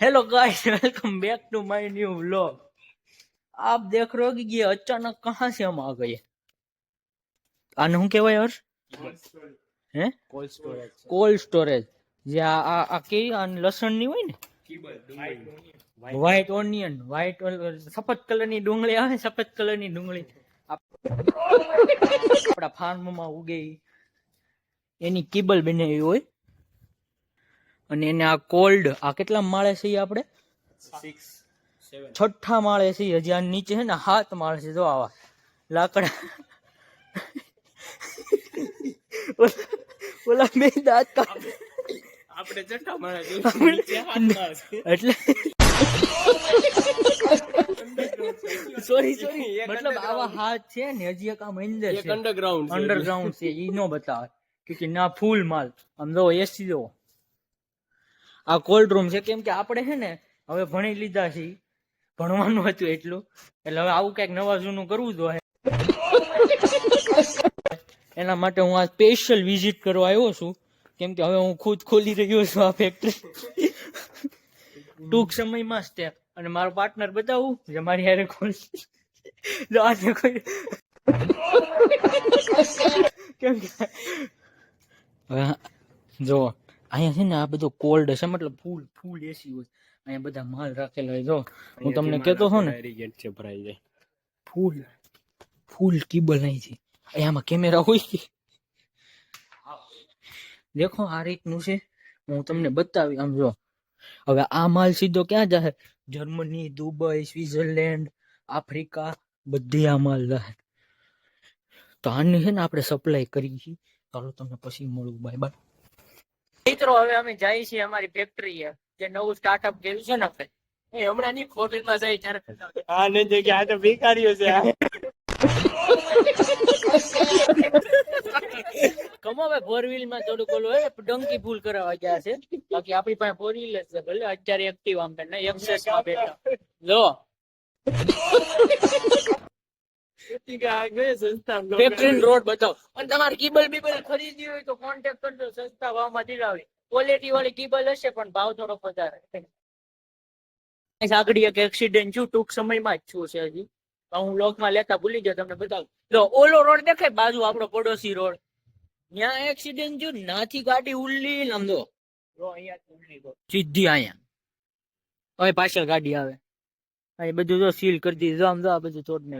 Hello guys, welcome back to my new vlog. आप देख रहे हो कि ये अचानक कहाँ से हम आ गए। આને શું કહેવાય હર્ષ? હે કોલ્ડ સ્ટોરેજ. જે આ કેવી આ લસણની હોય ને, વ્હાઈટ ઓનિયન, વ્હાઈટ સફેદ કલરની ડુંગળી આવે, સફેદ કલરની ડુંગળી આપણા ફાર્મમાં ઉગે એની કીબલ બનાવી હોય. અને એને આ કોલ્ડ આ કેટલા માળે છે આપણે? 6 માળે છે. હજી આ નીચે છે ને 7 માળ છે. જો આવા લાકડા ઓલા બે દાંત આપણે છઠ્ઠા માળે એટલે સોરી મતલબ આવા હાથ છે ને હજી એક આમ અંદર છે, અંડરગ્રાઉન્ડ છે. ઈ નો બતાવે કે ના ફૂલ માલ. આમ જો એસી જો આ કોલ્ડ રૂમ છે. કેમ કે આપણે છે ને હવે ભણી લીધા છે, ભણવાનું હતું એટલું, એટલે હવે આવું કઈક નવા જૂનું કરવું જોઈએ. એના માટે હું આ સ્પેશિયલ વિઝિટ કરવા આવ્યો છું. કેમ કે હવે હું ખુદ ખોલી રહ્યો છું આ ફેક્ટરી ટૂંક સમયમાં જ તે. અને મારો પાર્ટનર બતાવું જે મારી હારે ખોલી કેમ કે જો અહીંયા છે ને આ બધું કોલ્ડ છે, મતલબ ફૂલ એસી હોય. અહીંયા બધા માલ રાખેલો હોય. જો હું તમને કેતો છો ને, ફૂલ કેબલ નહીં છે. આમાં કેમેરા હોય છે. દેખો આ રીતનું છે. હું તમને બતાવી. આમ જો હવે આ માલ સીધો ક્યાં જાય? જર્મની, દુબઈ, સ્વિટ્ઝરલેન્ડ, આફ્રિકા, બધી આ માલ જાય. તો આની છે ને આપણે સપ્લાય કરી છીએ. ચાલો તમને પછી મળું. બાય બાય મિત્રો. હવે અમે જઈએ છીએ અમારી ફેક્ટરી જે નવું સ્ટાર્ટઅપ કર્યું છે ને. હમણાં ની ફોટોમાં જાય ત્યારે આ ને જગ્યા આ તો ભિખારીઓ છે. કમો ભાઈ ફોર વ્હીલ માં થોડુંક ઓલું હોય ડંકી ફૂલ કરાવવા ગયા છે. બાકી આપણી પાસે ફોર વ્હીલ છે. ભલે અત્યારે એક્ટિવ આમ ને એક્સેસ માં બેઠા. જો ફેક્ટરી રોડ બતાવો. અને તમારે કેબલ બીબલ ખરીદી હોય તો કોન્ટેક્ટ કરજો. સસ્તા ભાવમાં દિલાવી. ક્વોલિટી વાળી કેબલ હશે પણ ભાવ થોડો વધારે. આગળ એક એક્સિડન્ટ છું, ટૂંક સમયમાં જ છું છે. હજી હું લોકમાં લેતા ભૂલી ગયો. તમને બતાવું. જો ઓલો રોડ દેખાય બાજુ, આપણો પડોશી રોડ, ત્યાં એક્સિડન્ટ થયું. નાથી ગાડી ઉલ્લી લમદો સીધી અહીંયા. હવે પાછળ ગાડી આવે. અહીં બધું જો સીલ કરી દીધું. આમ જો આ બધું તોડ ને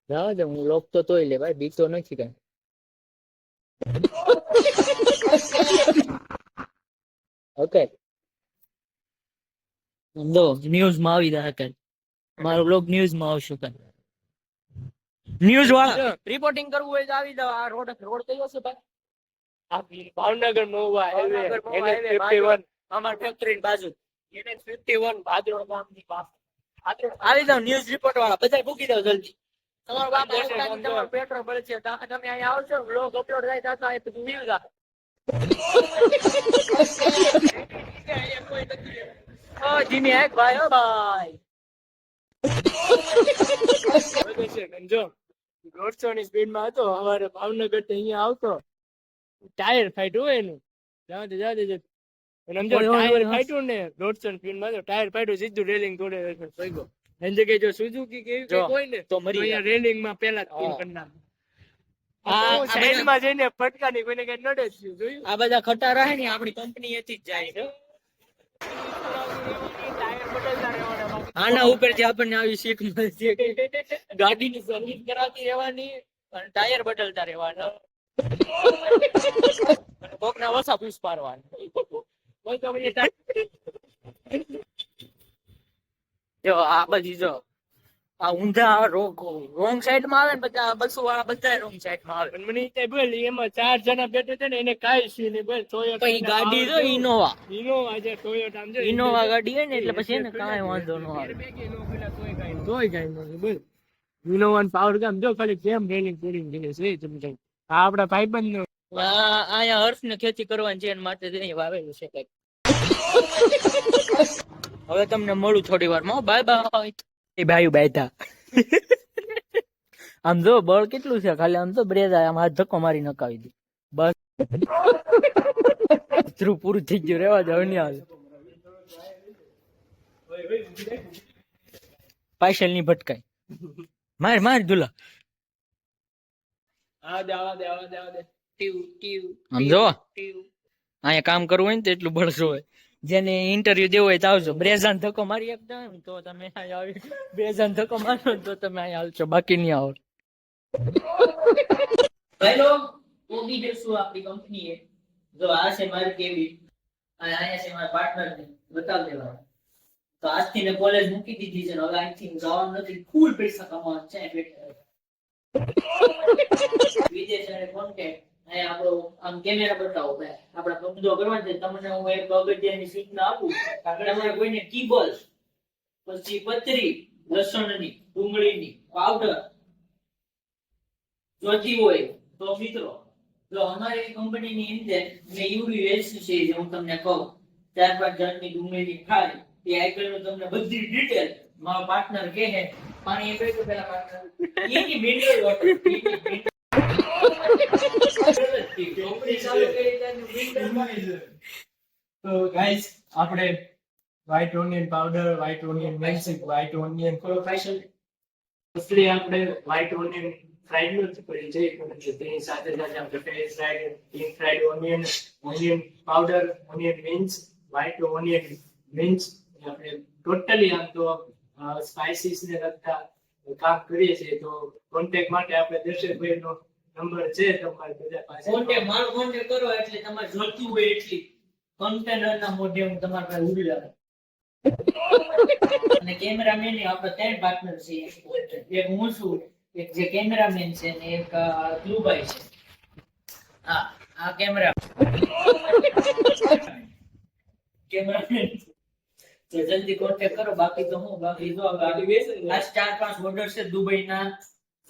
જવા દે. હું લોક તો તોય લે ભાઈ, બીક તો નથી કઈ. ઓકે દો ન્યૂઝ માં આવી રહ્યા કઈ. મારો બ્લોગ ન્યૂઝ માં આવશે કઈ. ન્યૂઝ વાળા રિપોર્ટિંગ કરવું હોય તો આવી જાવ. આ રોડ કયો છે ભાઈ? ભાવનગર મહુવા હાઈવે NH51 અમાર ફેક્ટરી ની બાજુ. NH51 ભાદરોડ ગામની પાસે. આવી જાવ ન્યૂઝ રિપોર્ટ વાળા બધા પૂકી જાવ જલ્દી. તમારો બાપ તમારો પેટ્રોલ બળશે. તમે અહીંયા આવશો, બ્લોગ અપલોડ થાય તો આ ન્યૂઝ આવે. ઓ ધીમી એક ભાઈ. ઓ ભાઈ જો 150 ની સ્પીડ માં હતો. સવારે ભાવનગર થી અહીંયા આવતો, ટાયર ફાટ્યું હોય એનું. ટાયર ફાટ્યું ને 150 સ્પીડ માં ટાયર ફાટ્યું, સીધું રેલિંગ તોડે ગયો. એની જગ્યાએ જો સુઝુકી કેવી હોય ને તો મરી રેલિંગ માં પેલા કરી નાખે. સાઈડ માં જઈને ફટકા ની કોઈને કઈ નડે જ જોયું. આ બધા ખટારા હે ને આપણી કંપની એથી જ જાય છે. આના ઉપર થી આપણને આવી શીખ મળશે. ગાડીની સર્વિસ કરાવતી રહેવાની અને ટાયર બદલતા રહેવાના. કોકના વસા પૂછ પાડવાના. જો આ બધી જો આ ઊંધા રોંગ સાઈડ માં આવે ને, બધા બસો વાળા બધા રોંગ સાઈડ માં આવે. મને બોલ એમાં 4 જણા બેઠે છે ને, એને કાઈ છે ને બોલ. ગાડી જો ઇનોવા છે, ટોયોટા આમ જો ઇનોવા ગાડી હોય ને એટલે પછી એને કાંઈ વાંધો ન આવે. તોય કઈ નહીં બોલ. ઇનોવા પાવર કામ જો ખાલી કેમ રેલિંગ પૂરી છે સમજાય. આ આપડા ભાઈબંધ નો અહીંયા હર્ષ ને ખેતી કરવાની છે, એના માટે વાવેલું છે કઈક. હવે તમને મળું થોડી વાર માં. Bye bye. એ ભાઈ બેઠા આમ જો બળ કેટલું છે ખાલી. આમ તો બ્રેજ આમ હાથ ધક્કો મારી નકાવી દી બસ. પૂરું થઈ ગયું. રેવા જાવ. પાયસલ ની ભટકાય. માર માર દુલા. આવા દે આવા દે આવા દે આવા દે ટીવ ટીવ આમ જો ટીવ. અહીંયા કામ કરવું હોય ને તો એટલું બળસો હોય. જેને ઇન્ટરવ્યુ દેવો હોય તો આવજો. બ્રેઝાન ધક્કો મારી આપજો ને તો તમે અહીંયા આવી. બ્રેઝાન ધક્કો મારો ને તો તમે અહીંયા આવજો, બાકી નહીં આવો. હેલો, ઓગી દેશું આપણી કંપની એ. જો આ છે મારી કેવી, અને અહીંયા છે મારા પાર્ટનર ને બતાવ દેવા. તો આજથી ને કોલેજ મૂકી દીધી છે ને હવે અહીંથી જવાનું નથી, ફૂલ પૈસા કમાવાનું છે બેઠા. વિદેશ અને કોન્ટેક્ટ અહીંયા આપણો આમ કેમેરા બતાવો ભાઈ, આપણા ધંધો કરવા છે. તમને હું એક અગત્યની સૂચના આપું, તમારે કોઈને કીબોલ, પછી પતરી, લસણની, ડુંગળીની પાવડર જોતી હોય તો મિત્રો, જો અમારી કંપનીની અંદર મેં યુવી વેચ્યું છે જે હું તમને કહું. 4-5 જાતની ડુંગળીની ખાય એ આઈટમનું તમને બધી ડિટેલ મારો પાર્ટનર કહે. પાણી એ કહી તો પેલા પાર્ટનર એની મિનરલ વોટર તો ગાઈસ આપણે white onion powder, white onion mixing, white onion ફાઈશલ, એટલે આપણે વ્હાઈટ ઓનિયન ફ્રાઈડ નું કરી છે. તેની સાથે સાથે આપણે fresh fried, deep fried onion, onion powder, onion means, white onion means, આપણે ટોટલી આમ તો સ્પાઇસીસ ને લગતા કામ કરીએ છીએ. તો કોન્ટેક્ટ માટે આપણે દર્શકભાઈ નો નંબર છે તમારે બધા પાસે. કોન્ટેક્ટ મારો કોન્ટેક્ટ કરો એટલે તમારે જોઈતું હોય એટલી કન્ટેનર ના મોઢે હું તમારા પાસે ઉડી લાવું. અને કેમેરામેન ની આપણે 3 પાર્ટનર છે. એક હું છું, એક જે કેમેરામેન છે ને એક ધ્રુવભાઈ છે. હા, આ કેમેરામેન તો જલ્દી કોન્ટેક્ટ કરો. બાકી તો હું બાકી જો આજ 4-5 ઓર્ડર છે દુબઈ ના,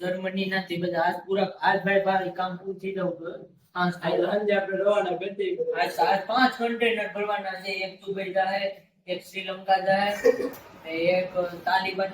જર્મની ના, તે બધા આજ પૂરા આજ ભાઈ કામ પૂરું થઈ જવું જોઈએ. આજ સાંજે આપણે રવાના કરી દઈએ. 5 કન્ટેનર ભરવાના છે. એક દુબઈ જાય, એક શ્રીલંકા જાય, એક તાલિબાન